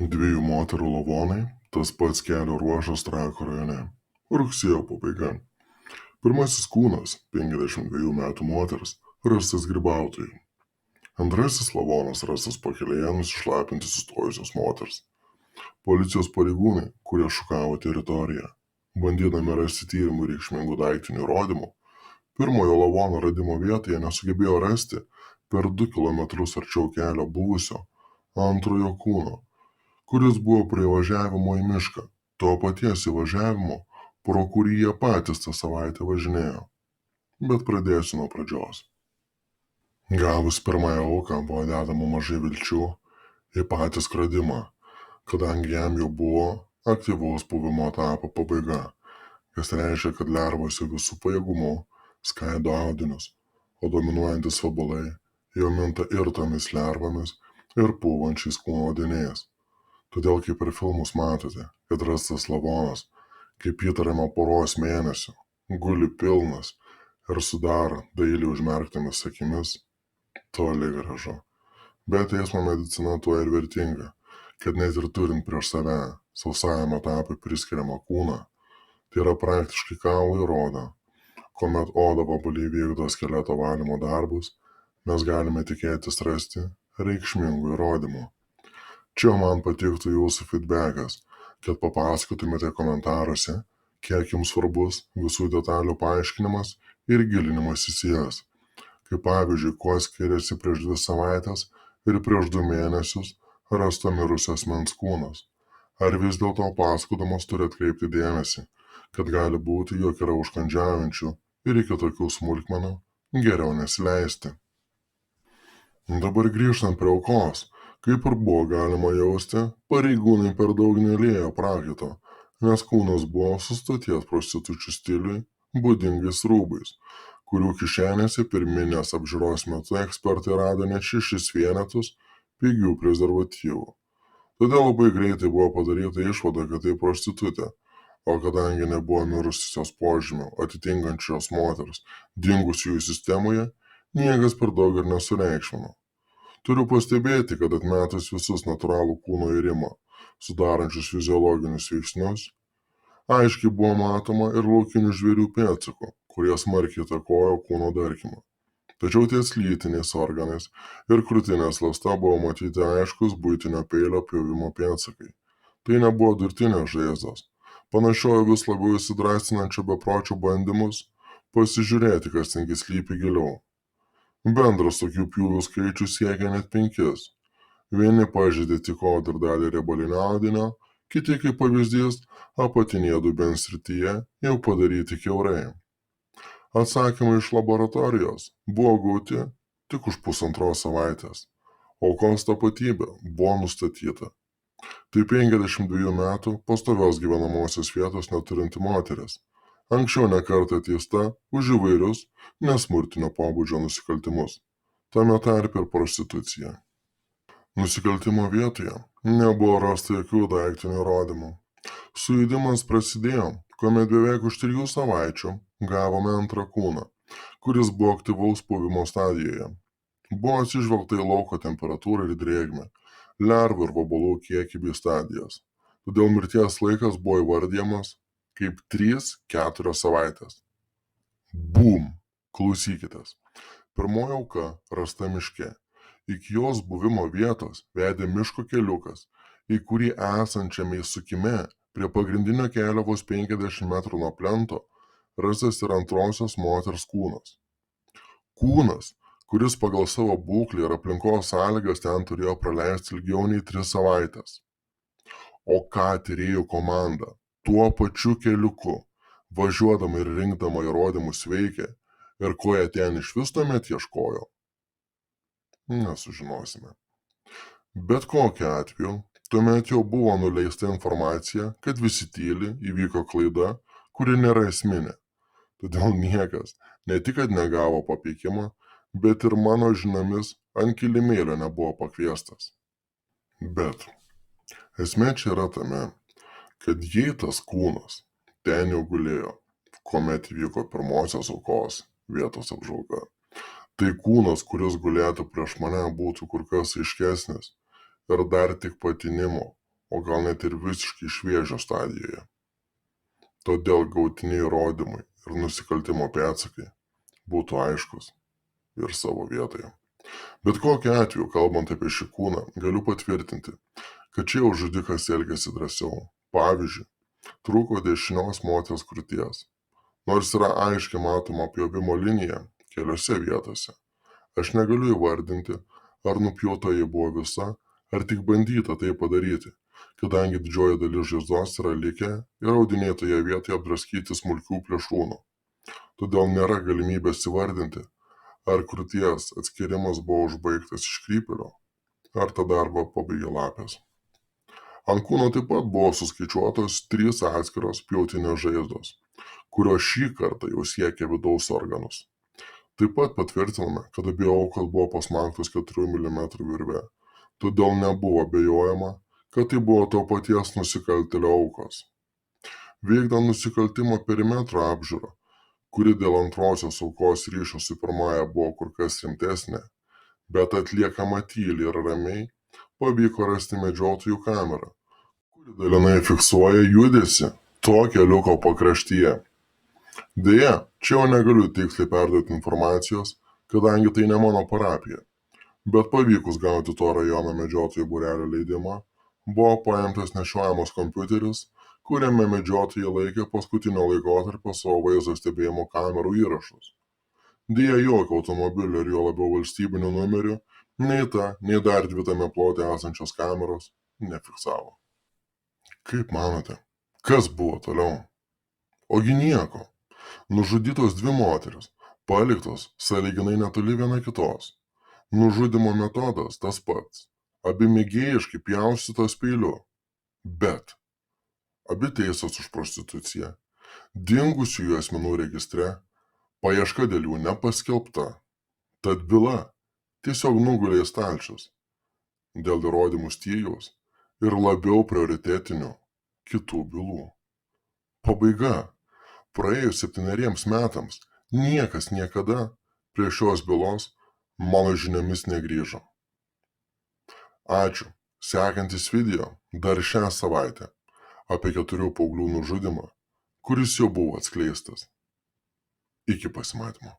Dviejų moterų lavonai, tas pats kelio ruožas Trakų rajone. Rugsėjo pabaiga. Pirmasis kūnas, 52 metų moters, rastas grybautojų. Antrasis lavonas rastas pakelėje nusišlapinti sustojusios moters. Policijos pareigūnai, kurie šukavo teritoriją, bandydami rasti tyrimų reikšmingų daiktinių įrodymų, pirmojo lavono radimo vietoje nesugebėjo rasti per 2 kilometrus arčiau kelio buvusio antrojo kūno, kuris buvo prie įvažiavimo į mišką, to paties įvažiavimo, pro kurį jie patys tą savaitę važinėjo. Bet pradėsiu nuo pradžios. Gavus pirmąją auką buvo dedama mažai vilčių į patį skradimą, kadangi jam jau buvo aktyvaus puvimo etapo pabaiga, kas reiškia, kad lervos jau visų pajėgumų skaido audinius, o dominuojantis vabalai jau minta ir tomis lervomis, ir pūvančiais kūno audiniais. Todėl kaip ir filmus matote, kad rastas lavonas, kaip įtariama poros mėnesių, guli pilnas ir sudaro dailiai užmerktomis akimis, toli gražu. Bet teismo medicina tuo ir vertinga, kad net ir turint prieš save sausajam etapui priskiriamą kūną, tai yra praktiškai kaulai rodo, kuomet oda vabaliai vykdo skeleto valymo darbus, mes galime tikėtis rasti reikšmingų įrodymų. Čia man patiktų jūsų feedbackas, kad papasakotumėte komentaruose, kiek jums svarbus visų detalių paaiškinimas ir gilinimas į jas. Kaip pavyzdžiui, kuo skiriasi prieš 2 savaitės ir prieš 2 mėnesius rasto mirusio asmens kūnas. Ar vis dėlto pasakodamas turi atkreipti dėmesį, kad gali būti, jog yra užkandžiaujančių ir iki tokių smulkmenų geriau nesileisti. Dabar grįžtant prie aukos. Kaip ir buvo galima jausti, pareigūnai per daug neliejo prakaito, nes kūnas buvo su stoties prostitučių stiliui būdingais rūbais, kurių kišenėse pirminės apžiūros metu ekspertai rado net 6 vienetus pigių prezervatyvų. Todėl labai greitai buvo padaryta išvada, kad tai prostitutė, o kadangi nebuvo mirusios požymių atitinkančios moters dingusiųjų sistemoje, niekas per daug ir nesureikšmino. Turiu pastebėti, kad atmetus visus natūralų kūno irimą, sudarančius fiziologinius veiksnius, aiškiai buvo matoma ir laukinių žvėrių pėdsakų, kurie smarkiai įtakojo kūno darkymą. Tačiau ties lytiniais organais ir krūtinės ląsta buvo matyti aiškus buitinio peilio pjovimo pėdsakai. Tai nebuvo durtinės žaizdos. Panašiojo vis labiau įsidrastinančio bepročio bandymus pasižiūrėti, kas tengi slypi giliau. Bendras tokių pjūvių skaičius siekia net 5. Vieni pažeidė tik odą ir dalį riebalinio audinio, kiti, kaip pavyzdys, apatinėje dubens srityje jau padaryti kiaurai. Atsakymai iš laboratorijos buvo gauti tik už 1,5 savaitės. Aukos tapatybė buvo nustatyta. Tai 52 metų pastovios gyvenamosios vietos neturinti moteris. Anksčiau nekartą teista už įvairius nesmurtinio pobūdžio nusikaltimus, tame tarpe ir prostituciją. Nusikaltimo vietoje nebuvo rasta jokių daiktinių įrodymų. Sujudimas prasidėjo, kuomet beveik už 3 savaičių gavome antrą kūną, kuris buvo aktyvaus puvimo stadijoje. Buvo atsižvelgta į lauko temperatūrą ir drėgmę, lervų ir vabalų kiekį bei stadijas. Todėl mirties laikas buvo įvardijamas kaip 3-4 savaitės. Bum! Klausykitės. Pirmoji auka rasta miške. Iki jos buvimo vietos vedė miško keliukas, į kurį esančiame įsukime prie pagrindinio kelio vos 50 metrų nuo plento rastas ir antrosios moters kūnas. Kūnas, kuris pagal savo būklę ir aplinkos sąlygas ten turėjo praleisti ilgiau nei 3 savaitės. O ką tyrėjų komanda tuo pačiu keliuku, važiuodama ir rinkdama įrodymus veikė ir ko jie ten iš vis tuomet ieškojo? Nesužinosime. Bet kokiu atveju, tuomet jau buvo nuleista informacija, kad visi tyli, įvyko klaida, kuri nėra esminė. Todėl niekas ne tik, kad negavo papeikimo, bet ir mano žiniomis ant kilimėlio nebuvo pakviestas. Bet esmė čia yra tame, kad jei tas kūnas ten jau gulėjo, kuomet įvyko pirmosios aukos vietos apžvalga, tai kūnas, kuris gulėtų prieš mane, būtų kur kas aiškesnis ir dar tik patinimo, o gal net ir visiškai šviežio stadijoje. Todėl gautiniai įrodymai ir nusikaltimo pėdsakai būtų aiškus ir savo vietoje. Bet kokiu atveju, kalbant apie šį kūną, galiu patvirtinti, kad čia jau žudikas elgėsi drąsiau. Pavyzdžiui, trūko dešinios moters krūties. Nors yra aiškiai matoma pjovimo linija keliose vietose. Aš negaliu įvardinti, ar nupjauta ji buvo visa, ar tik bandyta tai padaryti, kadangi didžioji dalis žaizdos yra likę ir audiniai toje vietoje apdraskyti smulkių plėšrūnų. Todėl nėra galimybės įvardinti, ar krūties atskirimas buvo užbaigtas iš krypelio, ar tą darbą pabaigė lapės. Ant kūno taip pat buvo suskaičiuotos 3 atskiros pjautinės žaizdos, kurios šį kartą jau siekia vidaus organus. Taip pat patvirtiname, kad abi aukos buvo pasmaugtos 4 mm virve, todėl nebuvo abejojama, kad tai buvo to paties nusikaltėlio aukos. Vykdant nusikaltimo perimetro apžiūrą, kuri dėl antrosios aukos ryšio su pirmąja buvo kur kas rimtesnė, bet atliekama tyliai ir ramiai, pavyko rasti medžiotojų kamerą, kuri dalinai fiksuoja judesį to keliuko pakraštyje. Deja, čia jau negaliu tiksliai perduoti informacijos, kadangi tai ne mano parapija, bet pavykus gauti to rajono medžiotojų būrelio leidimą, buvo paimtas nešiojamas kompiuteris, kuriame medžiotojai laikė paskutinio laikotarpio savo vaizdo stebėjimo kamerų įrašus. Deja, jokio automobilio ir jo labiau valstybinių numerių nei ta, nei dar 2 tame plote esančios kameros nefiksavo. Kaip manote, kas buvo toliau? Ogi nieko. Nužudytos 2 moteris, paliktos sąlyginai netoli viena kitos. Nužudymo metodas tas pats. Abi mėgėjiškai pjaustytos peiliu. Bet abi teistos už prostituciją. Dingusiųjų asmenų registre paieška dėl jų nepaskelbta. Tad byla tiesiog nugulė į stalčius dėl įrodymų stygiaus ir labiau prioritetinių kitų bylų. Pabaiga. Praėjus 7 metams niekas niekada prie šios bylos mano žiniomis negrįžo. Ačiū. Sekantis video dar šią savaitę apie 4 paauglių nužudymą, kuris jau buvo atskleistas. Iki pasimatymo.